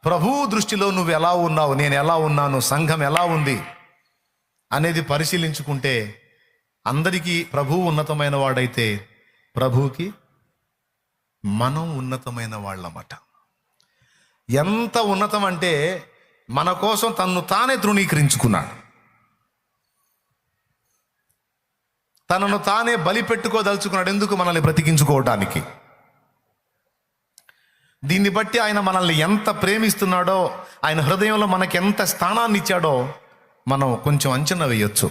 ప్రభువు దృష్టిలో నువ్వు ఎలా ఉన్నావు, నేను ఎలా ఉన్నాను, సంఘం ఎలా ఉంది అనేది పరిశీలించుకుంటే అందరికీ ప్రభువు ఉన్నతమైన వాడైతే ప్రభువుకి మనం ఉన్నతమైన వాళ్ళమాట. ఎంత ఉన్నతం అంటే మన కోసం తన్ను తానే తృణీకరించుకున్నాడు, తనను తానే బలి పెట్టుకోదలుచుకున్నాడు. ఎందుకు? మనల్ని బ్రతికించుకోవటానికి. దీన్ని బట్టి ఆయన మనల్ని ఎంత ప్రేమిస్తున్నాడో, ఆయన హృదయంలో మనకి ఎంత స్థానాన్ని ఇచ్చాడో మనం కొంచెం అంచనా వేయొచ్చు.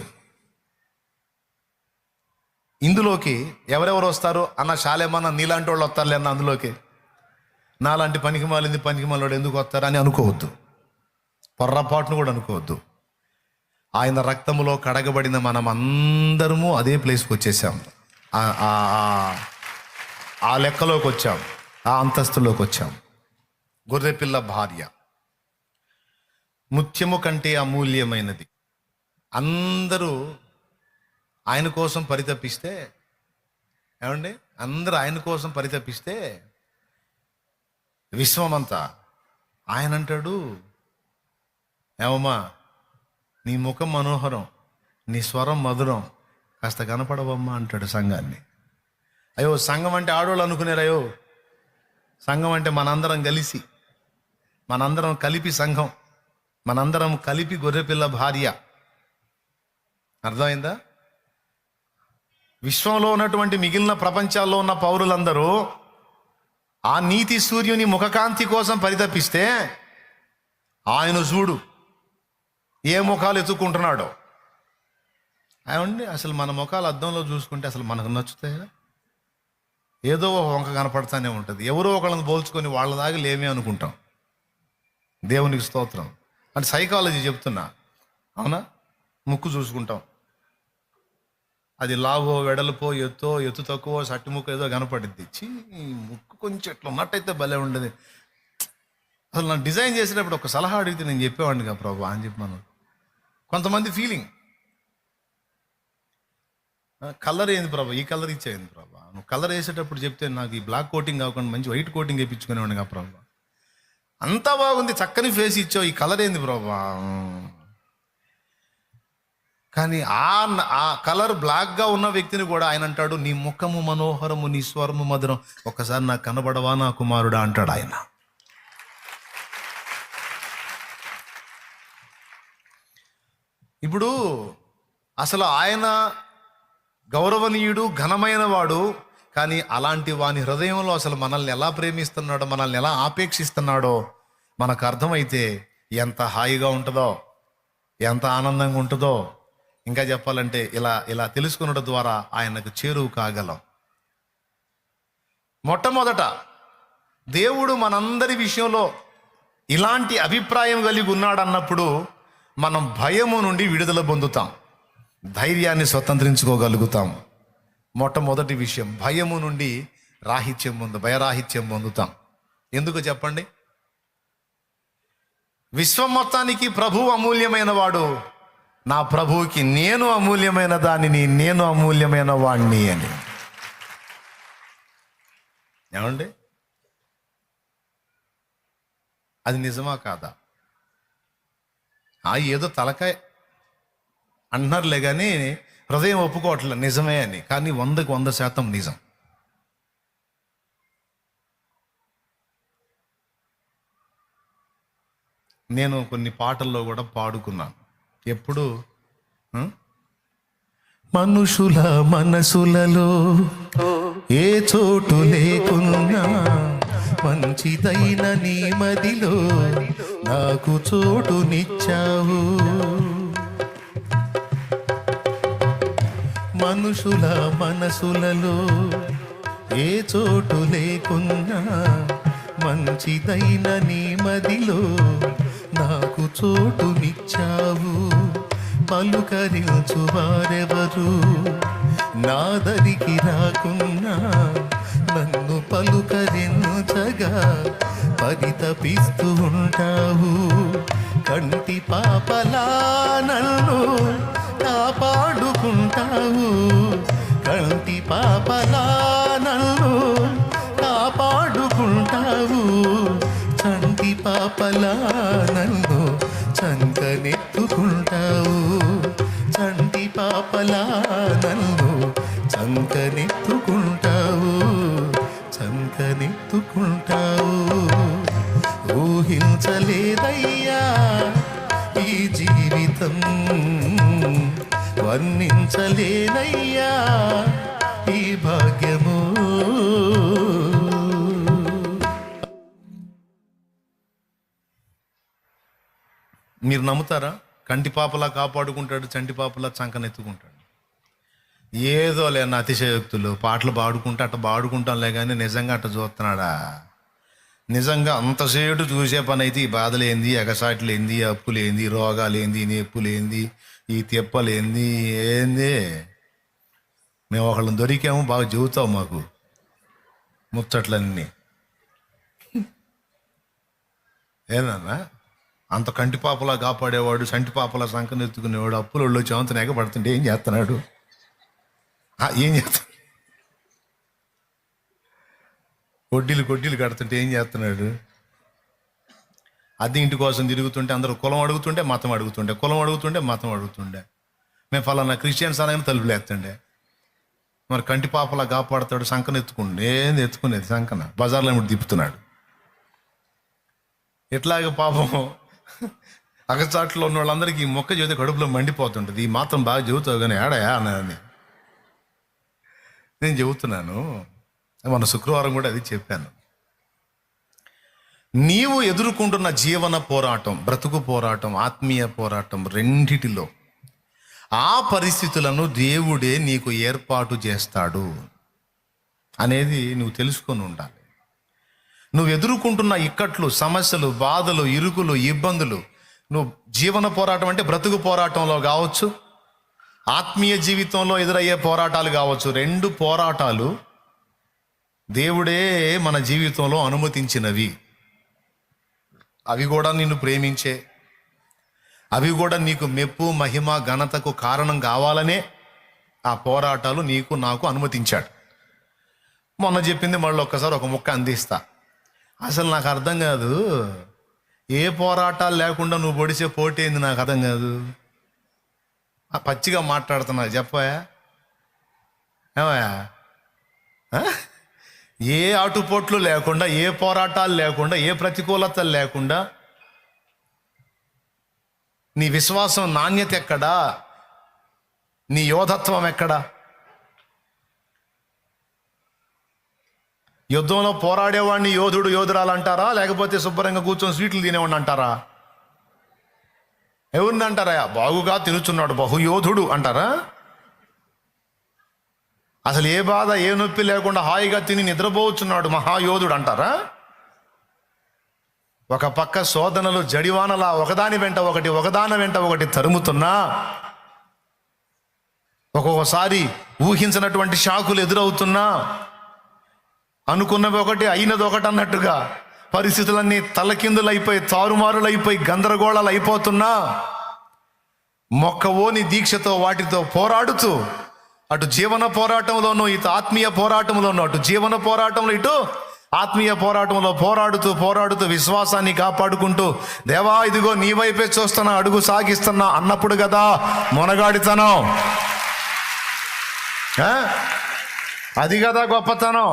ఇందులోకి ఎవరెవరు వస్తారు అన్న, శాలేమన్న నీలాంటి వాళ్ళు వస్తారులే అన్న, అందులోకి నాలాంటి పనికిమాలోడు ఎందుకు వస్తారని అనుకోవద్దు, పొర్రపాటును కూడా అనుకోవద్దు. ఆయన రక్తములో కడగబడిన మనం అందరము అదే ప్లేస్కి వచ్చేసాం, ఆ లెక్కలోకి వచ్చాం, ఆ అంతస్తులోకి వచ్చాం. గొర్రెపిల్ల భార్య ముత్యము కంటే అమూల్యమైనది. అందరూ ఆయన కోసం పరితపిస్తే, ఏమండి, అందరూ ఆయన కోసం పరితపిస్తే విశ్వమంతా ఆయన అంటాడు, ఏమమ్మా నీ ముఖం మనోహరం, నీ స్వరం మధురం, కాస్త కనపడవమ్మా అంటాడు సంఘాన్ని. అయ్యో సంఘం అంటే ఆడవాళ్ళు అనుకునేరు, అయ్యో సంఘం అంటే మనందరం కలిసి, మనందరం కలిపి సంఘం, మనందరం కలిపి గొర్రెపిల్ల భార్య. అర్థమైందా? విశ్వంలో ఉన్నటువంటి మిగిలిన ప్రపంచాల్లో ఉన్న పౌరులందరూ ఆ నీతి సూర్యుని ముఖకాంతి కోసం పరితపిస్తే ఆయన చూడు ఏ ముఖాలు ఎత్తుకుంటున్నాడో. ఏమండి, అసలు మన ముఖాలు అద్దంలో చూసుకుంటే అసలు మనకు నచ్చుతాయా? ఏదో ఒక వంక కనపడతానే ఉంటుంది. ఎవరో ఒకళ్ళని పోల్చుకొని వాళ్ళ దాకా లేమే అనుకుంటాం. దేవునికి స్తోత్రం. అంటే సైకాలజీ చెప్తున్నా, అవునా? ముక్కు చూసుకుంటాం, అది లావో వెడల్పో ఎత్తు తక్కువ సట్టి ముక్కు ఏదో కనపడిద్ది. ముక్కు కొంచెం ఎట్లా ఉన్నట్టయితే భలే ఉండదు. అసలు నన్ను డిజైన్ చేసేటప్పుడు ఒక సలహా అడిగితే నేను చెప్పేవాడిని కదా ప్రభు అని చెప్పి. మనం కొంతమంది ఫీలింగ్, కలర్ ఏంది ప్రభు, ఈ కలర్ ఇచ్చేయండి ప్రభు, నువ్వు కలర్ వేసేటప్పుడు చెప్తే నాకు ఈ బ్లాక్ కోటింగ్ కాకుండా మంచి వైట్ కోటింగ్ వేయించుకునేవాడిని కదా ప్రభు. అంతా బాగుంది, చక్కని ఫేస్ ఇచ్చావు, ఈ కలర్ ఏంది ప్రభు. కానీ ఆ కలర్ బ్లాక్గా ఉన్న వ్యక్తిని కూడా ఆయన అంటాడు, నీ ముఖము మనోహరము, నీ స్వరము మధురం, ఒక్కసారి నాకు కనబడవా నా కుమారుడా అంటాడు ఆయన. ఇప్పుడు అసలు ఆయన గౌరవనీయుడు, ఘనమైన వాడు. కానీ అలాంటి వాని హృదయంలో అసలు మనల్ని ఎలా ప్రేమిస్తున్నాడో, మనల్ని ఎలా ఆపేక్షిస్తున్నాడో మనకు అర్థమైతే ఎంత హాయిగా ఉంటుందో, ఎంత ఆనందంగా ఉంటుందో. ఇంకా చెప్పాలంటే ఇలా తెలుసుకున్నడం ద్వారా ఆయనకు చేరువు కాగలం. మొట్టమొదట దేవుడు మనందరి విషయంలో ఇలాంటి అభిప్రాయం కలిగి ఉన్నాడన్నప్పుడు మనం భయము నుండి విడుదల పొందుతాం, ధైర్యాన్ని స్వతంత్రించుకోగలుగుతాం. మొట్టమొదటి విషయం, భయము నుండి భయరాహిత్యం పొందుతాం. ఎందుకు చెప్పండి? విశ్వం మొత్తానికి ప్రభువు అమూల్యమైన వాడు. నా ప్రభువుకి నేను అమూల్యమైన దానిని, నేను అమూల్యమైన వాణ్ణి అని. ఏమండి, అది నిజమా కాదా? ఏదో తలకాయ అంటున్నారులే కానీ హృదయం ఒప్పుకోవట్లేదు నిజమే అని. కానీ 100కి 100% నిజం. నేను కొన్ని పాటల్లో కూడా పాడుకున్నాను. ఎప్పుడు మనుషుల మనసులలో ఏ చోటు లేకున్నా మంచిదైన నీ మదిలో నాకు చోటునిచ్చావు. మనుషుల మనసులలో ఏ చోటు లేకున్నా మంచిదైన నీ మదిలో నాకు చోటునిచ్చావు. పలుకరించు వారెవరు నా దరికి రాకున్నా నన్ను పలుకరించగా పరితపిస్తూ ఉంటావు. కంటి పాపలా నన్ను కాపాడుకుంటావు. కంటి పాపలా నన్ను కాపాడుకుంటావు. చంటి పాపలా నన్ను చంకనెత్తుకుంటావు, చంటి పాపలా నన్ను చంకనెత్తుకుంటావు, చంకనెత్తుకుంటావు. ఊహించలేదయ్యా ఈ జీవితం, వర్ణించలేనయ్యా ఈ భాగ్యము. మీరు నమ్ముతారా? కంటి పాపలా కాపాడుకుంటాడు, చంటి పాపలా చంకనెత్తుకుంటాడు. ఏదో లేని అతిశయోక్తులు, పాటలు పాడుకుంటే అట్ట పాడుకుంటాంలే కానీ నిజంగా అట్ట చూస్తున్నాడా? నిజంగా అంతసేటు చూసే పని అయితే ఈ బాధలేంది, ఎగసాట్లేంది, అప్పులేంది, రోగాలేంది, నొప్పులేంది, ఈ తెప్పలేంది, ఏంది? మేము ఒకళ్ళని దొరికాము, బాగా చెబుతావు మాకు ముచ్చట్లన్నీ. ఏందన్నా అంత కంటి పాపలా కాపాడేవాడు, సంటి పాపలా సంకను ఎత్తుకునేవాడు, అప్పులలో చెవంతను ఎగబడుతుంటే ఏం చేస్తున్నాడు? ఏం చేస్తాడు? కొడ్డీలు కడుతుంటే ఏం చేస్తున్నాడు? అది ఇంటి కోసం తిరుగుతుంటే అందరూ కులం అడుగుతుండే, మతం అడుగుతుండే, కులం అడుగుతుండే, మతం అడుగుతుండే. మేము ఫలానా క్రిస్టియన్స్ అనగానే తలుపులు ఎత్తుండే. మరి కంటి పాపలా కాపాడుతాడు, సంకన ఎత్తుకుండే. ఏంది ఎత్తుకునేది? సంకన బజార్లో ఏమిటి తిప్పుతున్నాడు. ఎట్లాగే పాపం అగచాట్లో ఉన్న వాళ్ళందరికీ ఈ మొక్క చెబితే కడుపులో మండిపోతుంటుంది. ఈ మాత్రం బాగా చెబుతావు కానీ ఏడయా అని నేను చెబుతున్నాను. మన శుక్రవారం కూడా అది చెప్పాను. నీవు ఎదుర్కొంటున్న జీవన పోరాటం, బ్రతుకు పోరాటం, ఆత్మీయ పోరాటం, రెండిటిలో ఆ పరిస్థితులను దేవుడే నీకు ఏర్పాటు చేస్తాడు అనేది నువ్వు తెలుసుకొని ఉండాలి. నువ్వు ఎదుర్కొంటున్న ఇక్కట్లు, సమస్యలు, బాధలు, ఇరుకులు, ఇబ్బందులు, నువ్వు జీవన పోరాటం అంటే బ్రతుకు పోరాటంలో కావచ్చు, ఆత్మీయ జీవితంలో ఎదురయ్యే పోరాటాలు కావచ్చు. రెండు పోరాటాలు దేవుడే మన జీవితంలో అనుమతించినవి. అవి కూడా నిన్ను ప్రేమించే, అవి కూడా నీకు మెప్పు, మహిమ, ఘనతకు కారణం కావాలనే ఆ పోరాటాలు నీకు నాకు అనుమతించాడు. మొన్న చెప్పింది మళ్ళీ ఒక్కసారి ఒక ముక్క అందిస్తా. అసలు నాకు అర్థం కాదు, ఏ పోరాటాలు లేకుండా నువ్వు పొడిచే పోటీ ఏంది నాకు అర్థం కాదు. పచ్చిగా మాట్లాడుతున్నా చెప్పాయా? ఏమయ్యా? ఏ ఆటుపోట్లు లేకుండా, ఏ పోరాటాలు లేకుండా, ఏ ప్రతికూలతలు లేకుండా నీ విశ్వాసం నాణ్యత ఎక్కడా? నీ యోధత్వం ఎక్కడా? యుద్ధంలో పోరాడేవాడిని యోధుడు, యోధురాలు అంటారా? లేకపోతే శుభ్రంగా కూర్చొని స్వీట్లు తినేవాడిని అంటారా? ఎవరిని అంటారా? బాగుగా తినుచున్నాడు బహుయోధుడు అంటారా? అసలు ఏ బాధ, ఏ నొప్పి లేకుండా హాయిగా తిని నిద్రపోవచ్చున్నాడు మహాయోధుడు అంటారా? ఒక పక్క శోధనలు జడివానలా ఒకదాని వెంట ఒకటి తరుముతున్నా, ఒక్కొక్కసారి ఊహించినటువంటి షాకులు ఎదురవుతున్నా, అనుకున్నవి ఒకటి అయినది ఒకటి అన్నట్టుగా పరిస్థితులన్నీ తలకిందులైపోయి, తారుమారులైపోయి, గందరగోళాలు అయిపోతున్నా, మొక్కవోని దీక్షతో వాటితో పోరాడుతూ, అటు జీవన పోరాటంలోనూ ఇటు ఆత్మీయ పోరాటంలోనూ, అటు జీవన పోరాటంలో ఇటు ఆత్మీయ పోరాటంలో పోరాడుతూ విశ్వాసాన్ని కాపాడుకుంటూ, దేవా ఇదిగో నీ వైపే చూస్తున్నా, అడుగు సాగిస్తున్నా అన్నప్పుడు కదా మొనగాడితనం. అది కదా గొప్పతనం.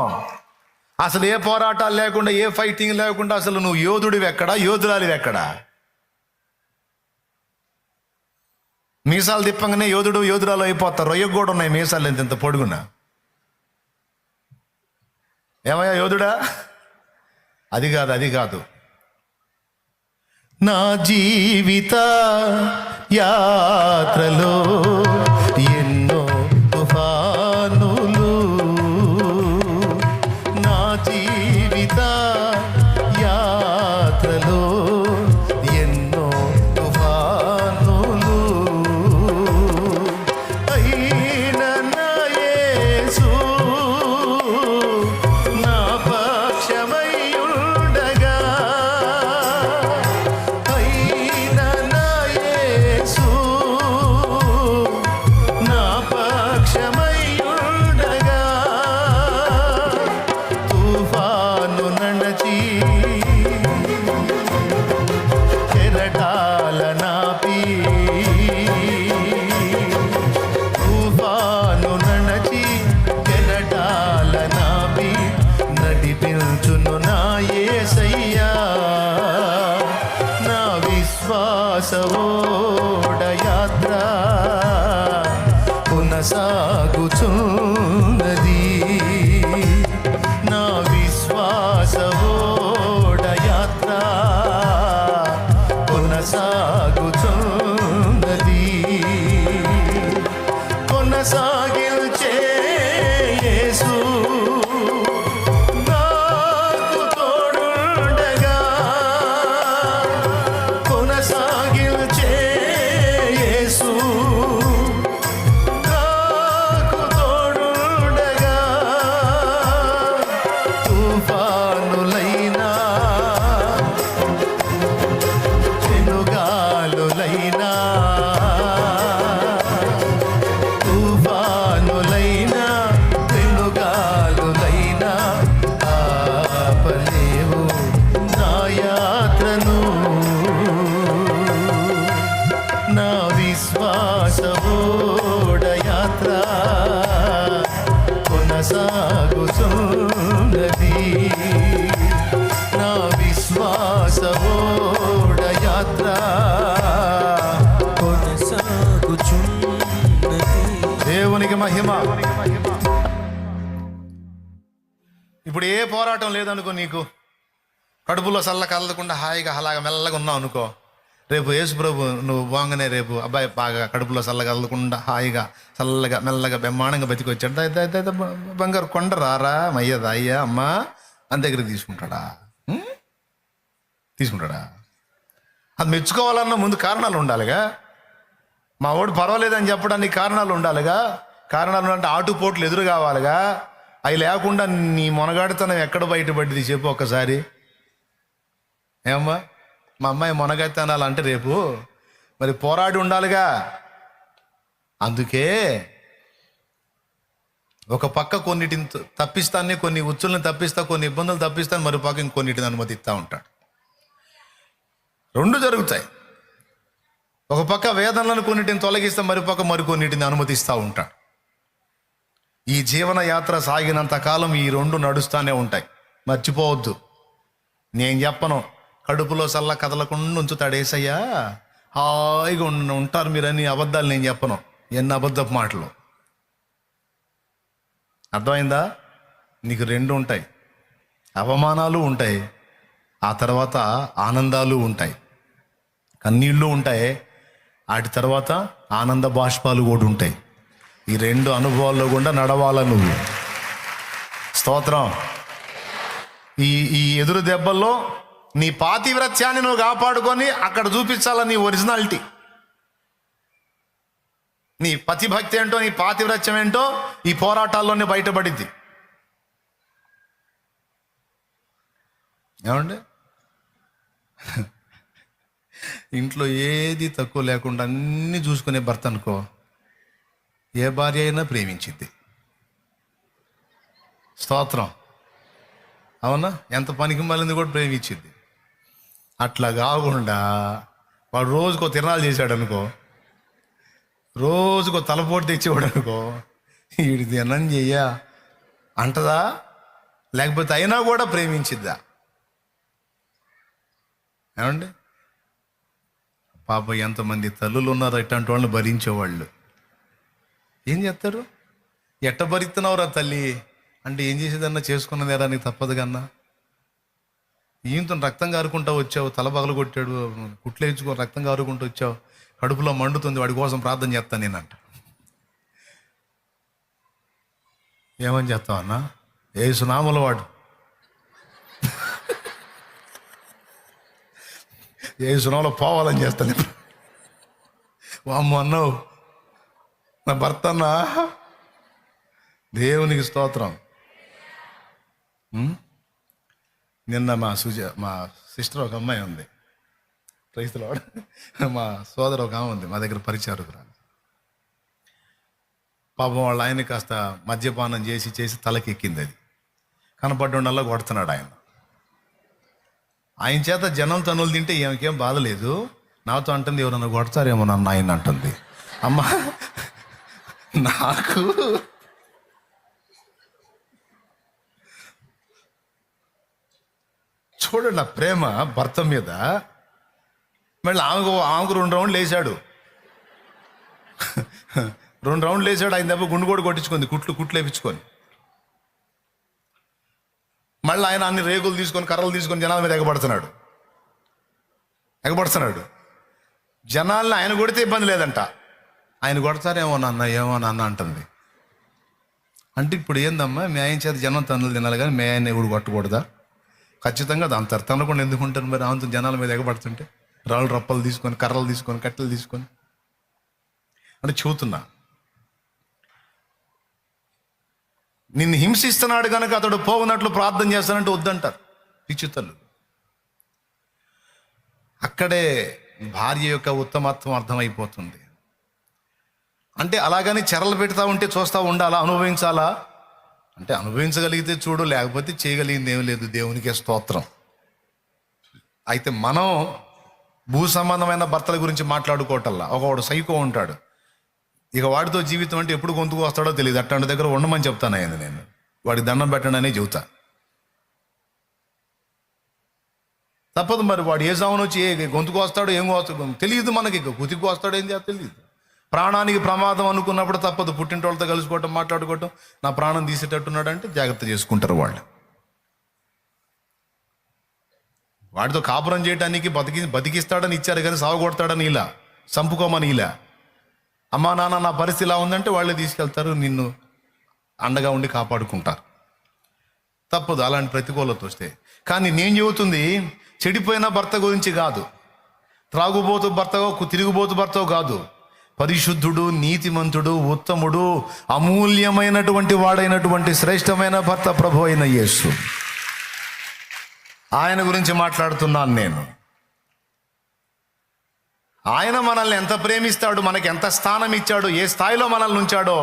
అసలు ఏ పోరాటాలు లేకుండా, ఏ ఫైటింగ్ లేకుండా అసలు నువ్వు యోధుడివి ఎక్కడా, యోధురాలివి ఎక్కడా? మీసాలు తిప్పంగానే యోధుడు, యోధురాలు అయిపోతారు. రొయ్యకు కూడా ఉన్నాయి మీసాలు ఇంత పొడుగున్నా. ఏమయ్యా యోధుడా? అది కాదు. నా జీవిత యాత్రలో ఎన్నో తుఫానులు, నా జీవిత యాత్రలో ఎన్నో తుఫానులు, అయిన నా యేసు నా పక్షమై ఉండగా, అయిన నా యేసు నా పక్షమై ఉండగా, తుఫాను నడచి విశ్వాసవోడ యాత్ర కొనసాగుచున్నది. నా విశ్వాసవోడ యాత్ర కొనసాగుచున్నది. కొనసాగించే యేసు నాకు తోడుండగా. కొనసాగించే యేసు నాకు తోడుండగా. తుఫానులైనా చెనుగాలులైనా తుఫానులైనా వెనుగాలులైనా ఆపలేవు నా యాత్రను. నా విశ్వాసవోడ యాత్ర కొనసాగుతున్నది. నా విశ్వాసవోడ యాత్ర దేవునికి మహిమ. ఇప్పుడు ఏ పోరాటం లేదనుకో, నీకు కడుపులో చల్ల కదలకుండా హాయిగా అలాగ మెల్లగా ఉన్నావు అనుకో, రేపు యేసు ప్రభు నువ్వు బాగానే రేపు అబ్బాయి బాగా కడుపులో చల్ల కదలకుండా హాయిగా చల్లగా మెల్లగా బ్రహ్మాండంగా బతికొచ్చాడు. బంగారు కొండ రారా మయ్యదా అయ్యా అమ్మా అని దగ్గర తీసుకుంటాడా? తీసుకుంటాడా? అది మెచ్చుకోవాలన్న ముందు కారణాలు ఉండాలిగా. మా వాడు పర్వాలేదని చెప్పడానికి కారణాలు ఉండాలిగా. కారణాలు అంటే ఆటుపోట్లు ఎదురు కావాలిగా. అవి లేకుండా నీ మొనగాడితనం ఎక్కడ బయటపడింది చెప్పు ఒక్కసారి. ఏమ్మా మా అమ్మాయి మొనగాడితనాలు అంటే రేపు మరి పోరాడి ఉండాలిగా. అందుకే ఒక పక్క కొన్నిటిని తప్పిస్తానే, కొన్ని ఉచ్చుల్ని తప్పిస్తా, కొన్ని ఇబ్బందులు తప్పిస్తాను, మరి పక్క ఇంకొన్నిటిని అనుమతిస్తూ ఉంటాడు. రెండు జరుగుతాయి. ఒక పక్క వేదనలను కొన్నిటిని తొలగిస్తే మరిపక్క మరికొన్నిటిని అనుమతిస్తూ ఉంటాడు. ఈ జీవన యాత్ర సాగినంత కాలం ఈ రెండు నడుస్తూనే ఉంటాయి. మర్చిపోవద్దు, నేను చెప్పను కడుపులో చల్ల కదలకుండా ఉంచుతాడు యేసయ్యా, హాయిగా ఉంటారు మీరని అబద్ధాలు నేను చెప్పను. ఎన్ని అబద్ధపు మాటలు. అర్థమైందా? నీకు రెండు ఉంటాయి, అవమానాలు ఉంటాయి, ఆ తర్వాత ఆనందాలు ఉంటాయి, కన్నీళ్ళు ఉంటాయి, వాటి తర్వాత ఆనంద బాష్పాలు కూడా ఉంటాయి. ఈ రెండు అనుభవాల్లో కూడా నడవాల నువ్వు. స్తోత్రం. ఈ ఎదురు దెబ్బల్లో నీ పాతివ్రత్యాన్ని నువ్వు కాపాడుకొని అక్కడ చూపించాల నీ ఒరిజినాలిటీ. నీ పతిభక్తి ఏంటో, నీ పాతివ్రత్యం ఏంటో ఈ పోరాటాల్లోనే బయటపడింది. ఏమండి? ఇంట్లో ఏది తక్కువ లేకుండా అన్నీ చూసుకునే భర్త అనుకో, ఏ భార్య అయినా ప్రేమించింది. స్తోత్రం. అవునా? ఎంత పనికి మళ్ళీ కూడా ప్రేమించింది. అట్లా కాకుండా వాడు రోజుకో తిరణాలు చేశాడు అనుకో, రోజుకో తలపోటు తెచ్చేవాడు అనుకో, వీడి తినం చెయ్య అంటదా? లేకపోతే అయినా కూడా ప్రేమించిద్దా? ఏమండి? పాప ఎంతమంది తల్లులు ఉన్నారు ఇట్లాంటి వాళ్ళని భరించేవాళ్ళు. ఏం చేస్తారు? ఎట్ట భరిస్తున్నావురా తల్లి అంటే, ఏం చేసేదన్నా చేసుకున్నదేరా నీకు తప్పదు కన్నా. ఈయంతో రక్తం కారుకుంటా వచ్చావు, తల పగలు కొట్టాడు, కుట్లు వేయించుకొని రక్తం కారుకుంటూ వచ్చావు, కడుపులో మండుతుంది, వాడి కోసం ప్రార్థన చేస్తాను నేనంట. ఏమని చేస్తావన్నా? యేసు నామములో వాడు, యేసు నామములో పోవాలని చేస్తాను. వామ్మ అన్నావు నా భర్త అన్నా. దేవునికి స్తోత్రం. నిన్న మా సిస్టర్ ఒక అమ్మాయి ఉంది, క్రైస్తలో, మా సోదరు ఒక ఆమె ఉంది మా దగ్గర పరిచారకురాలు. పాపం వాళ్ళ ఆయన కాస్త మద్యపానం చేసి తలకి ఎక్కింది. అది కనపడ్డండల్లా కొడుతున్నాడు ఆయన. ఆయన చేత జనం తనులు తింటే ఏమకేం బాధ లేదు. నాతో అంటుంది, ఎవరన్నా కొడతారేమో నన్ను ఆయన అంటుంది. అమ్మా నాకు చూడండి, నా ప్రేమ భర్త మీద మళ్ళీ ఆమెకు 2 రౌండ్లు వేసాడు. 2 రౌండ్లు వేసాడు. ఆయన దెబ్బ గుండు కూడా కొట్టించుకుంది, కుట్లు వేపించుకొని. మళ్ళీ ఆయన అన్ని రేకులు తీసుకొని కర్రలు తీసుకొని జనాల మీద ఎగబడుతున్నాడు. జనాల్ని ఆయన కొడితే ఇబ్బంది లేదంట, ఆయన కొడతారేమో నాన్న అంటుంది. అంటే ఇప్పుడు ఏందమ్మా, మీ ఆయన చేత జనం తన్నులు తినాలి కానీ మీ ఆయన ఎవడు కొట్టకూడదా? ఖచ్చితంగా దాని తనకుండా ఎందుకుంటారు మరి? ఆమెతో జనాల మీద ఎగబడుతుంటే రాళ్ళు రప్పలు తీసుకొని కర్రలు తీసుకొని కట్టెలు తీసుకొని అంటే చూతున్నా. నిన్ను హింసిస్తున్నాడు కనుక అతడు పోవునట్లు ప్రార్థన చేస్తానంటే వద్దంటారు పిచ్చితల్లు. అక్కడే భార్య యొక్క ఉత్తమత్వం అర్థమైపోతుంది. అంటే అలాగని చెరలు పెడతా ఉంటే చూస్తూ ఉండాలా, అనుభవించాలా? అంటే అనుభవించగలిగితే చూడు, లేకపోతే చేయగలిగింది ఏం లేదు. దేవునికే స్తోత్రం. అయితే మనం భూ సంబంధమైన భర్తల గురించి మాట్లాడుకోవటల్లా. ఒకవాడు సైకో ఉంటాడు, ఇక వాడితో జీవితం అంటే ఎప్పుడు గొంతుకు వస్తాడో తెలియదు. అట్లాంటి దగ్గర ఉండమని చెప్తాను ఆయన, నేను వాడికి దండం పెట్టండి అనే చెబుతా. తప్పదు మరి, వాడు ఏ సామును వచ్చి ఏ గొంతుకు వస్తాడో ఏం వస్తాడో తెలియదు మనకి. గుతికి వస్తాడో ఏం చేస్తా తెలియదు. ప్రాణానికి ప్రమాదం అనుకున్నప్పుడు తప్పదు, పుట్టింటి వాళ్ళతో కలుసుకోవటం మాట్లాడుకోవటం. నా ప్రాణం తీసేటట్టున్నాడు అంటే జాగ్రత్త చేసుకుంటారు వాళ్ళు. వాడితో కాపురం చేయడానికి బతికిస్తాడని ఇచ్చారు కానీ సాగుకొడతాడని ఇలా, చంపుకోమని ఇలా. అమ్మా నాన్న నా పరిస్థితి ఇలా ఉందంటే వాళ్ళే తీసుకెళ్తారు, నిన్ను అండగా ఉండి కాపాడుకుంటారు. తప్పదు అలాంటి ప్రతికూలత వస్తే. కానీ నేను చెబుతుంది చెడిపోయిన భర్త గురించి కాదు, త్రాగుబోతు భర్తగో తిరుగుబోతు భర్తో కాదు. పరిశుద్ధుడు, నీతిమంతుడు, ఉత్తముడు, అమూల్యమైనటువంటి వాడైనటువంటి శ్రేష్టమైన భర్త ప్రభు అయిన యేసు, ఆయన గురించి మాట్లాడుతున్నాను నేను. ఆయన మనల్ని ఎంత ప్రేమిస్తాడు, మనకి ఎంత స్థానం ఇచ్చాడు, ఏ స్థాయిలో మనల్ని ఉంచాడో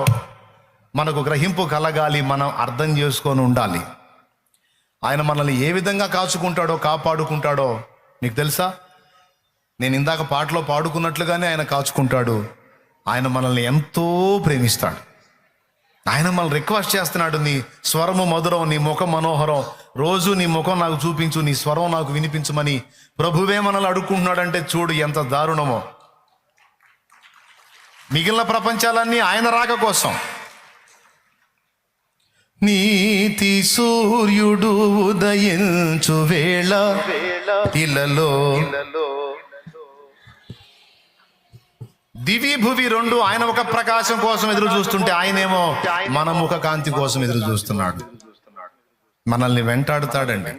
మనకు గ్రహింపు కలగాలి, మనం అర్థం చేసుకొని ఉండాలి. ఆయన మనల్ని ఏ విధంగా కాచుకుంటాడో కాపాడుకుంటాడో నీకు తెలుసా? నేను ఇందాక పాటలో పాడుకున్నట్లుగానే ఆయన కాచుకుంటాడు. ఆయన మనల్ని ఎంతో ప్రేమిస్తాడు. ఆయన మనల్ని రిక్వెస్ట్ చేస్తున్నాడు, నీ స్వరము మధురం, నీ ముఖం మనోహరం, రోజు నీ ముఖం నాకు చూపించు, నీ స్వరం నాకు వినిపించమని ప్రభువే మనల్ని అడుక్కుంటున్నాడంటే చూడు ఎంత దారుణమో. మిగిలిన ప్రపంచాలన్నీ ఆయన రాక కోసం. నీతి సూర్యుడు ఉదయించు వేళ ఇలలో దివి భువి రెండు ఆయన ఒక ప్రకాశం కోసం ఎదురు చూస్తుంటే ఆయనేమో మన ముఖ కాంతి కోసం ఎదురు చూస్తున్నాడు. మనల్ని వెంటాడుతాడండి.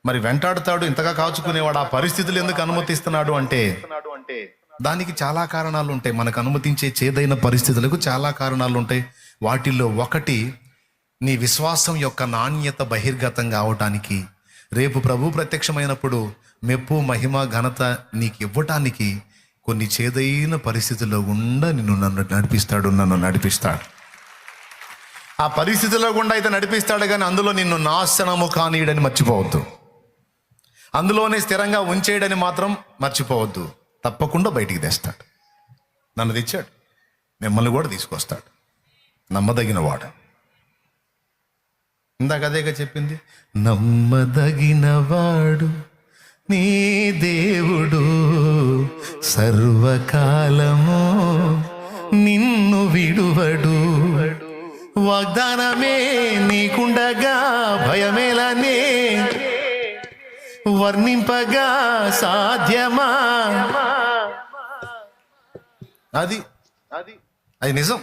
మరి వెంటాడుతాడు, ఇంతగా కాచుకునేవాడు. ఆ పరిస్థితులు ఎందుకు అనుమతిస్తున్నాడు అంటే దానికి చాలా కారణాలు ఉంటాయి. మనకు అనుమతించే చేదైన పరిస్థితులకు చాలా కారణాలు ఉంటాయి. వాటిల్లో ఒకటి నీ విశ్వాసం యొక్క నాణ్యత బహిర్గతం కావటానికి, రేపు ప్రభు ప్రత్యక్షమైనప్పుడు మెప్పు మహిమ ఘనత నీకు ఇవ్వటానికి కొన్ని చేదైన పరిస్థితుల్లో గుండా నన్ను నడిపిస్తాడు. ఆ పరిస్థితుల్లో గుండా అయితే నడిపిస్తాడు కానీ అందులో నిన్ను నాశనము కానీయడని మర్చిపోవద్దు. అందులోనే స్థిరంగా ఉంచేయడని మాత్రం మర్చిపోవద్దు. తప్పకుండా బయటికి తెస్తాడు. నన్ను తెచ్చాడు, మిమ్మల్ని కూడా తీసుకొస్తాడు. నమ్మదగిన వాడు. ఇందాక అదేగా చెప్పింది, నమ్మదగిన వాడు నీ దేవుడు, సర్వకాలము నిన్ను విడువడు. వాగ్దానమే నీకుండగా భయమేలనే, వర్ణింపగా సాధ్యమా? అది నిజం.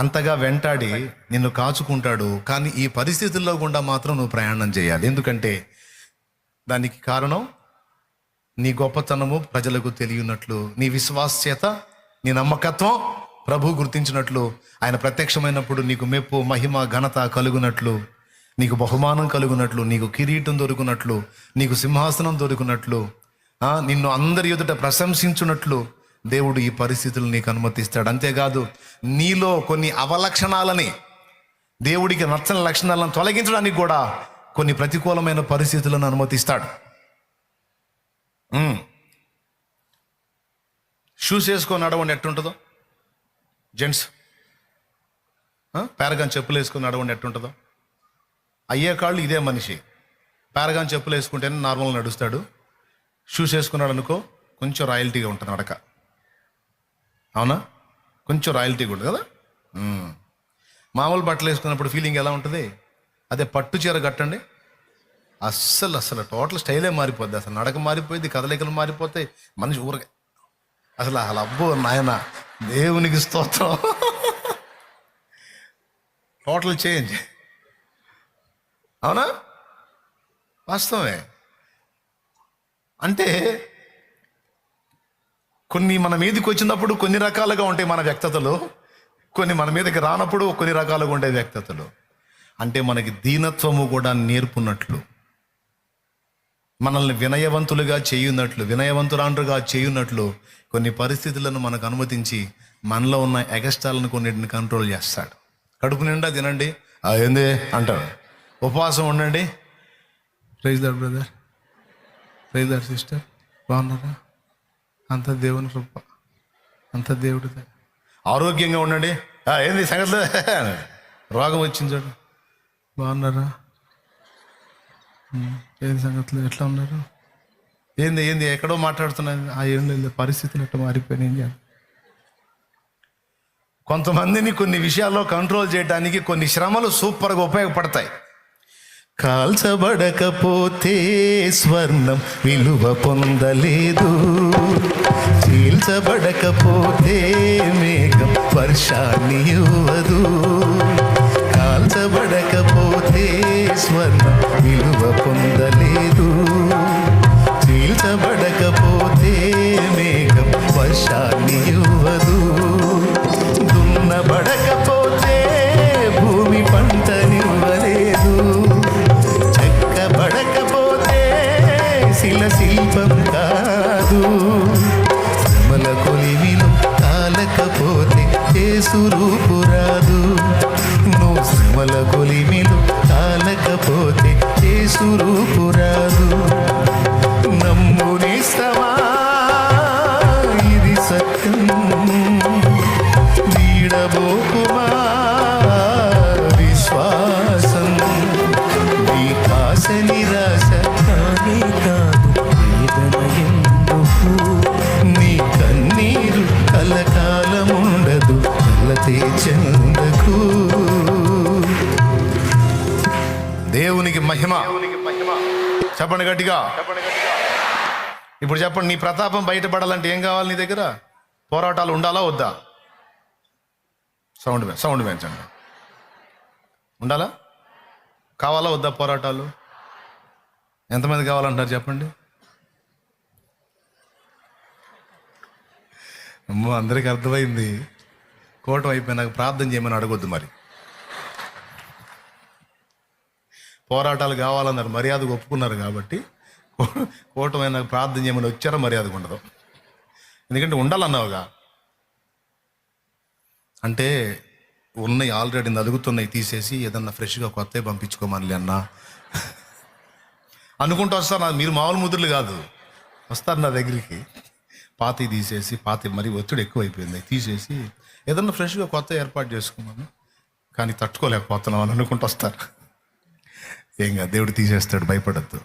అంతగా వెంటాడి నిన్ను కాచుకుంటాడు. కానీ ఈ పరిస్థితుల్లో గుండా మాత్రం నువ్వు ప్రయాణం చేయాలి. ఎందుకంటే దానికి కారణం నీ గొప్పతనము ప్రజలకు తెలియనట్లు, నీ విశ్వాస్యత, నీ నమ్మకత్వం ప్రభు గుర్తించినట్లు, ఆయన ప్రత్యక్షమైనప్పుడు నీకు మెప్పు మహిమ ఘనత కలుగునట్లు, నీకు బహుమానం కలుగునట్లు, నీకు కిరీటం దొరుకునట్లు, నీకు సింహాసనం దొరుకునట్లు, నిన్ను అందరి ఎదుట ప్రశంసించున్నట్లు దేవుడు ఈ పరిస్థితులు నీకు అనుమతిస్తాడు. అంతేకాదు నీలో కొన్ని అవలక్షణాలని, దేవుడికి నచ్చని లక్షణాలను తొలగించడానికి కూడా కొన్ని ప్రతికూలమైన పరిస్థితులను అనుమతిస్తాడు. షూస్ వేసుకొని నడవండి ఎట్టుంటుందో, జెంట్స్ పారగాన్ చెప్పులు వేసుకొని నడవండి ఎట్టుంటుందో. అయ్యే కాళ్ళు ఇదే మనిషి పారగాన్ చెప్పులు వేసుకుంటేనే నార్మల్ నడుస్తాడు. షూస్ వేసుకున్నాడు అనుకో, కొంచెం రాయల్టీగా ఉంటుంది నడక. అవునా? కొంచెం రాయల్టీగా ఉంటుంది కదా. మామూలు బట్టలు వేసుకున్నప్పుడు ఫీలింగ్ ఎలా ఉంటుంది? అదే పట్టు చీర కట్టండి, అస్సలు టోటల్ స్టైలే మారిపోద్ది. అసలు నడక మారిపోయింది, కదలికలు మారిపోతాయి, మనిషి ఊరగా అసలు అబ్బో నాయన దేవునికి స్తోత్రం. Total change. అవునా? వాస్తవమే. అంటే కొన్ని మన మీదకి వచ్చినప్పుడు కొన్ని రకాలుగా ఉంటాయి మన వ్యక్తతలు, కొన్ని మన మీదకి రానప్పుడు కొన్ని రకాలుగా ఉంటాయి వ్యక్తతలు. అంటే మనకి దీనత్వము కూడా నేర్పున్నట్లు, మనల్ని వినయవంతులుగా చేయున్నట్లు, వినయవంతురాండ్రుగా చేయున్నట్లు కొన్ని పరిస్థితులను మనకు అనుమతించి మనలో ఉన్న ఎగస్టాలను కొన్నిటిని కంట్రోల్ చేస్తాడు. కడుపు నిండా తినండి, ఏంది అంటాడు. ఉపవాసం ఉండండి, praise lord brother, praise lord sister, బాగున్నారా? అంత దేవుని కృప, అంత దేవుడిదే. ఆరోగ్యంగా ఉండండి, ఏంది సంగతి, రోగం వచ్చింది చూడు, బాగున్నారా? ఏంది సంగతులు, ఎట్లా ఉన్నారు? ఏంది ఎక్కడో మాట్లాడుతున్నాను. ఏం లేదు, పరిస్థితులు ఎట్లా మారిపోయినాయి. ఏం చేయాలి? కొంతమందిని కొన్ని విషయాల్లో కంట్రోల్ చేయడానికి కొన్ని శ్రమలు సూపర్గా ఉపయోగపడతాయి. కాల్చబడకపోతే స్వర్ణం విలువ పొందలేదు, చీల్చబడకపోతే మేఘం వర్షాన్ని ఇవ్వదు. కాల్చబడకపోతే స్వర్ణం విలువ పొందలేదు, చీల్చబడకపోతే మేఘం వర్షాన్ని ఇవ్వదు. దున్నబడకపోతే భూమి పంటనివ్వలేదు, చెక్కబడకపోతే శిల్పం కాదు. శ్రమల కొలిమిలో కాలకపోతే యేసు రూపు రాదు. నువ్వు శ్రమల కొలిమిలో కాలకపోతే యేసు రూపు రాదు. నమ్మునిస్తవా, ఇది సత్యం, వీడబోకుమా విశ్వాసం. నీ ఆశ నిరాశ కానీ కాదు, వేదన ఎందుకు? నీ కన్నీరు కలకాలముండదు, కలతే చెందకు. దేవునికి మహిమ. చెప్పండి గట్టిగా. ఇప్పుడు చెప్పండి, నీ ప్రతాపం బయటపడాలంటే ఏం కావాలి? నీ దగ్గర పోరాటాలు ఉండాలా వద్దా? సౌండ్ పెంచండి. ఉండాలా? కావాలా వద్దా పోరాటాలు? ఎంతమంది కావాలంటారు చెప్పండి? అమ్మో, అందరికీ అర్థమైంది. కోటం అయిపోయి నాకు ప్రార్థన చేయమని అడగొద్దు. మరి పోరాటాలు కావాలన్నారు, మర్యాదకు ఒప్పుకున్నారు కాబట్టి కోటమైన నాకు ప్రార్థన చేయమని వచ్చారో మర్యాదకు ఉండదు. ఎందుకంటే ఉండాలన్నావుగా. అంటే ఉన్నాయి ఆల్రెడీ నలుగుతున్నాయి, తీసేసి ఏదన్నా ఫ్రెష్గా కొత్తవి పంపించుకోమని అన్నా అనుకుంటూ వస్తారు. మీరు మామూలు ముద్రలు కాదు, వస్తారు నా దగ్గరికి. పాతి తీసేసి, పాతి మరి ఒత్తిడి ఎక్కువైపోయింది, తీసేసి ఏదన్నా ఫ్రెష్గా కొత్త ఏర్పాటు చేసుకున్నాను, కానీ తట్టుకోలేకపోతున్నాం అని అనుకుంటూ వస్తారు. ఏం కాదు, దేవుడు తీసేస్తాడు, భయపడద్దు.